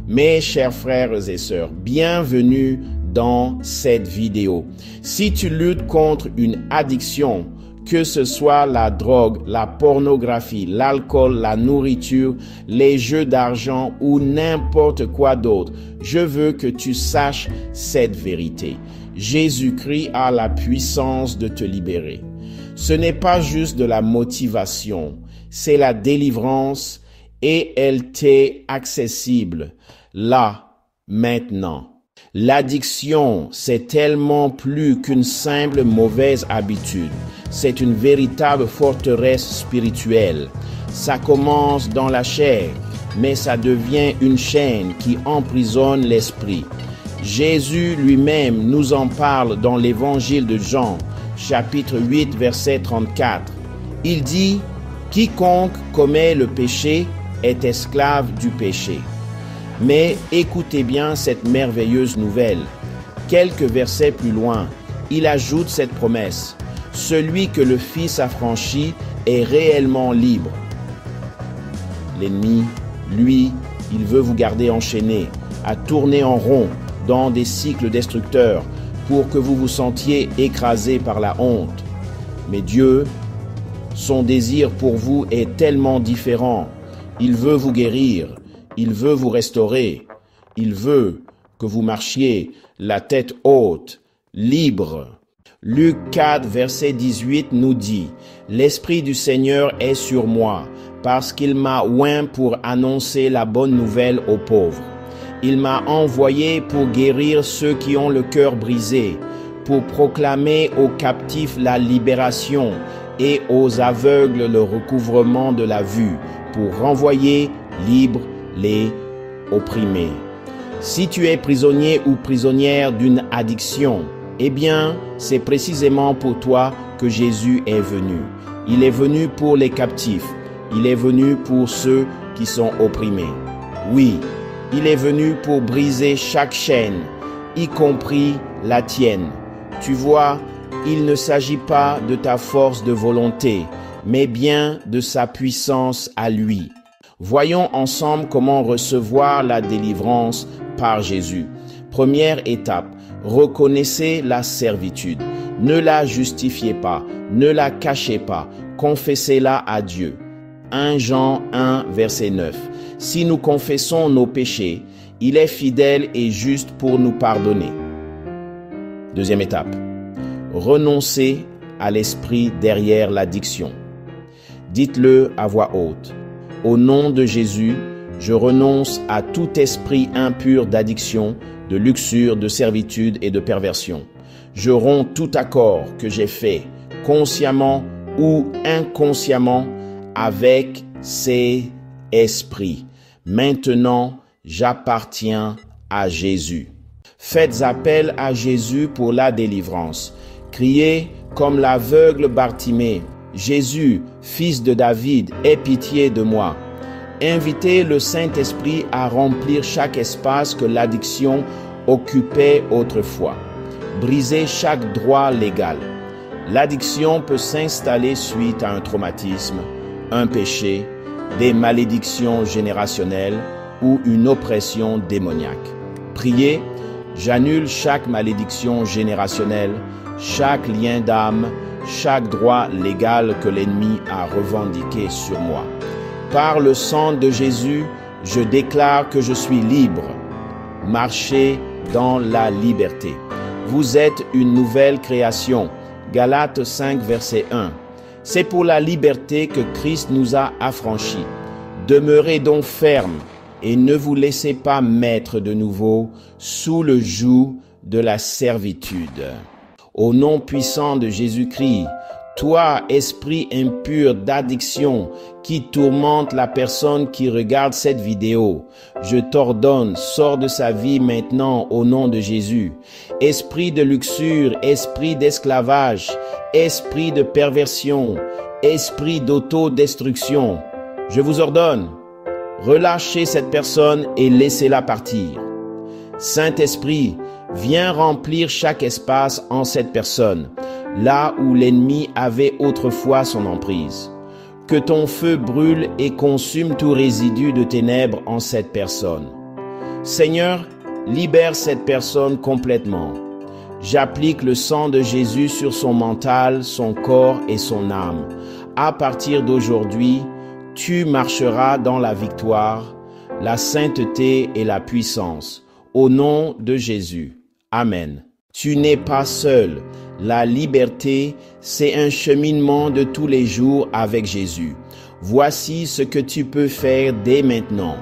Mes chers frères et sœurs, bienvenue dans cette vidéo. Si tu luttes contre une addiction, que ce soit la drogue, la pornographie, l'alcool, la nourriture, les jeux d'argent ou n'importe quoi d'autre, je veux que tu saches cette vérité. Jésus-Christ a la puissance de te libérer. Ce n'est pas juste de la motivation, c'est la délivrance et elle t'est accessible là, maintenant. L'addiction, c'est tellement plus qu'une simple mauvaise habitude. C'est une véritable forteresse spirituelle. Ça commence dans la chair, mais ça devient une chaîne qui emprisonne l'esprit. Jésus lui-même nous en parle dans l'évangile de Jean, chapitre 8, verset 34. Il dit « Quiconque commet le péché est esclave du péché ». Mais écoutez bien cette merveilleuse nouvelle. Quelques versets plus loin, il ajoute cette promesse. Celui que le Fils a franchi est réellement libre. L'ennemi, lui, il veut vous garder enchaîné, à tourner en rond dans des cycles destructeurs pour que vous vous sentiez écrasé par la honte. Mais Dieu, son désir pour vous est tellement différent. Il veut vous guérir. Il veut vous restaurer. Il veut que vous marchiez la tête haute, libre. Luc 4, verset 18 nous dit « L'Esprit du Seigneur est sur moi, parce qu'il m'a oint pour annoncer la bonne nouvelle aux pauvres. Il m'a envoyé pour guérir ceux qui ont le cœur brisé, pour proclamer aux captifs la libération et aux aveugles le recouvrement de la vue, pour renvoyer libres les opprimés. » Si tu es prisonnier ou prisonnière d'une addiction, eh bien, c'est précisément pour toi que Jésus est venu. Il est venu pour les captifs. Il est venu pour ceux qui sont opprimés. Oui, il est venu pour briser chaque chaîne, y compris la tienne. Tu vois, il ne s'agit pas de ta force de volonté, mais bien de sa puissance à lui. Voyons ensemble comment recevoir la délivrance par Jésus. Première étape, reconnaissez la servitude. Ne la justifiez pas, ne la cachez pas, confessez-la à Dieu. 1 Jean 1, verset 9. Si nous confessons nos péchés, il est fidèle et juste pour nous pardonner. Deuxième étape, renoncez à l'esprit derrière l'addiction. Dites-le à voix haute. Au nom de Jésus, je renonce à tout esprit impur d'addiction, de luxure, de servitude et de perversion. Je romps tout accord que j'ai fait, consciemment ou inconsciemment, avec ces esprits. Maintenant, j'appartiens à Jésus. Faites appel à Jésus pour la délivrance. Criez comme l'aveugle Bartimée. Jésus, fils de David, aie pitié de moi. Invitez le Saint-Esprit à remplir chaque espace que l'addiction occupait autrefois. Brisez chaque droit légal. L'addiction peut s'installer suite à un traumatisme, un péché, des malédictions générationnelles ou une oppression démoniaque. Priez, j'annule chaque malédiction générationnelle, chaque lien d'âme, chaque droit légal que l'ennemi a revendiqué sur moi. Par le sang de Jésus, je déclare que je suis libre. Marchez dans la liberté. Vous êtes une nouvelle création. Galates 5, verset 1. C'est pour la liberté que Christ nous a affranchis. Demeurez donc fermes et ne vous laissez pas mettre de nouveau sous le joug de la servitude. Au nom puissant de Jésus-Christ, toi, esprit impur d'addiction qui tourmente la personne qui regarde cette vidéo, je t'ordonne, sors de sa vie maintenant au nom de Jésus. Esprit de luxure, esprit d'esclavage, esprit de perversion, esprit d'autodestruction, je vous ordonne, relâchez cette personne et laissez-la partir. Saint-Esprit, viens remplir chaque espace en cette personne, là où l'ennemi avait autrefois son emprise. Que ton feu brûle et consume tout résidu de ténèbres en cette personne. Seigneur, libère cette personne complètement. J'applique le sang de Jésus sur son mental, son corps et son âme. À partir d'aujourd'hui, tu marcheras dans la victoire, la sainteté et la puissance. Au nom de Jésus. Amen. Tu n'es pas seul. La liberté, c'est un cheminement de tous les jours avec Jésus. Voici ce que tu peux faire dès maintenant.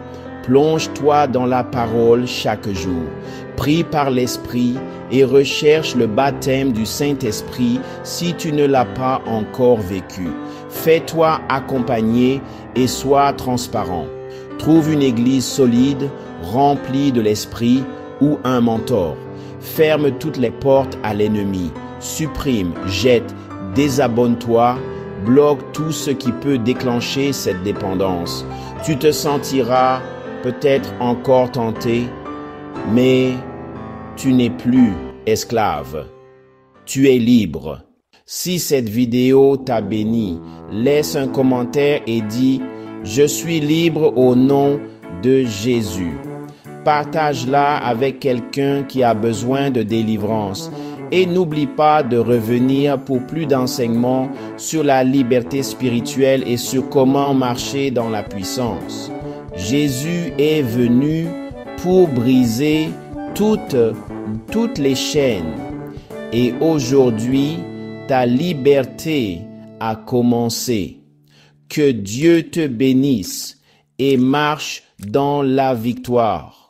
Plonge-toi dans la parole chaque jour. Prie par l'Esprit et recherche le baptême du Saint-Esprit si tu ne l'as pas encore vécu. Fais-toi accompagner et sois transparent. Trouve une église solide, remplie de l'Esprit ou un mentor. Ferme toutes les portes à l'ennemi. Supprime, jette, désabonne-toi, bloque tout ce qui peut déclencher cette dépendance. Tu te sentiras peut-être encore tenté, mais tu n'es plus esclave. Tu es libre. Si cette vidéo t'a béni, laisse un commentaire et dis « Je suis libre au nom de Jésus ». Partage-la avec quelqu'un qui a besoin de délivrance. Et n'oublie pas de revenir pour plus d'enseignements sur la liberté spirituelle et sur comment marcher dans la puissance. Jésus est venu pour briser toutes les chaînes. Et aujourd'hui, ta liberté a commencé. Que Dieu te bénisse et marche dans la victoire.